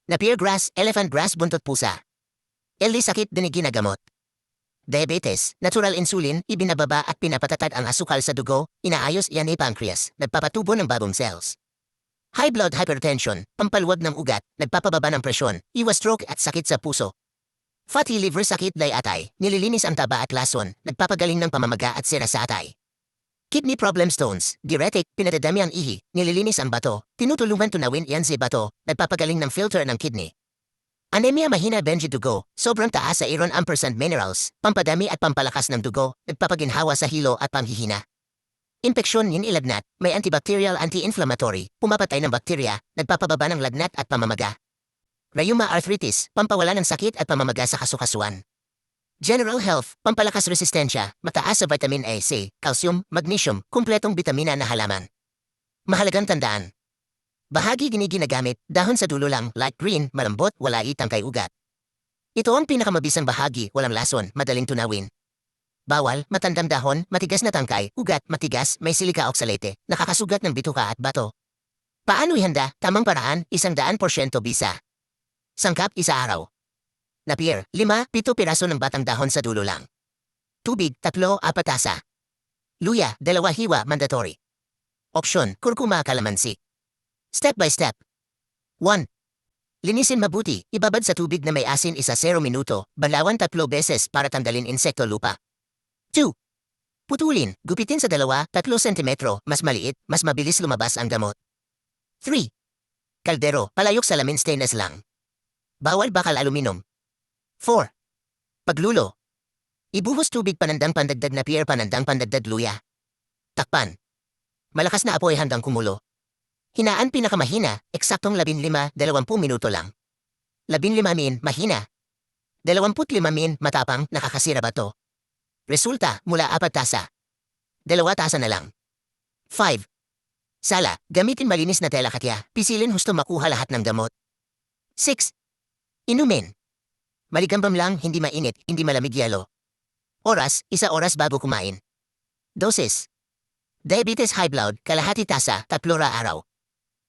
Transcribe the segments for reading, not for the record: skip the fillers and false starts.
Napier grass, elephant grass buntot pusa. LD sakit din ginagamot. Diabetes, natural insulin, ibinababa at pinapatatag ang asukal sa dugo, inaayos iyan ni pancreas, nagpapatubo ng bagong cells. High blood hypertension, pampaluwag ng ugat, nagpapababa ng presyon, iwas stroke at sakit sa puso. Fatty liver sakit day atay, nililinis ang taba at lason, nagpapagaling ng pamamaga at sira sa atay. Kidney problem stones, diuretic, pinadadami ang ihi, nililinis ang bato, tinutulungan tunawin iyan si bato, nagpapagaling ng filter ng kidney. Anemia mahina benji dugo, sobrang taas sa iron ampersand minerals, pampadami at pampalakas ng dugo, nagpapaginhawa sa hilo at panghihina. Impeksyon yin ilagnat, may antibacterial anti-inflammatory, pumapatay ng bakterya, nagpapababa ng lagnat at pamamaga. Rheuma arthritis, pampawala ng sakit at pamamaga sa kasukasuan. General health, pampalakas resistensya, mataas sa vitamin A, C, calcium, magnesium, kumpletong bitamina na halaman. Mahalagang tandaan. Bahagi ginagamit, dahon sa dulo lang, light green, malambot, wala itang kay ugat. Ito ang pinakamabisang bahagi, walang lason, madaling tunawin. Bawal, matandang dahon, matigas na tangkay, ugat, matigas, may silika oxalate, nakakasugat ng bituka at bato. Paano ihanda? Tamang paraan, 100% bisa. Sangkap, isa araw. Napier, 5-7 piraso ng batang dahon sa dulo lang. Tubig, 3-4 tasa. Luya, 2 hiwa, mandatory. Opsyon, kurkuma kalamansi. Step by step. 1. Linisin mabuti, ibabad sa tubig na may asin 0 minuto, banlawan 3 beses para tanggalin insekto lupa. 2. Putulin, gupitin sa 2-3 sentimetro, mas maliit, mas mabilis lumabas ang gamot. 3. Kaldero, palayok salamin stainless lang. Bawal bakal aluminum. 4. Paglulo. Ibuhos tubig panandang pandagdag Napier panandang pandagdag luya. Takpan. Malakas na apoy hanggang kumulo. Hinaan pinakamahina, eksaktong 15-20 minuto lang. 15 min, mahina. 25 min, matapang, nakakasira bato. Resulta, mula 4 tasa. 2 tasa na lang. 5. Sala, gamitin malinis na tela katya, pisilin husto makuha lahat ng gamot. 6. Inumin. Maligambam lang, hindi mainit, hindi malamig yelo. Oras, 1 oras bago kumain. Dosis. Diabetes high blood, kalahati tasa, 3 araw.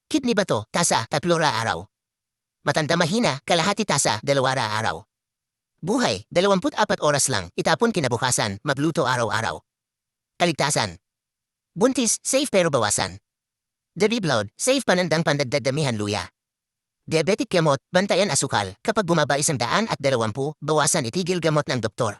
Kidney bato, tasa, 3 araw. Matanda mahina, kalahati tasa, 2 araw. Buhay, 24 oras lang, itapon kinabukasan, magluto araw-araw. Kaligtasan. Buntis, safe pero bawasan. Dirty blood, safe panandang pandagdag damihan luya. Diabetic gamot, bantayan asukal, kapag bumaba 120, bawasan itigil gamot ng doktor.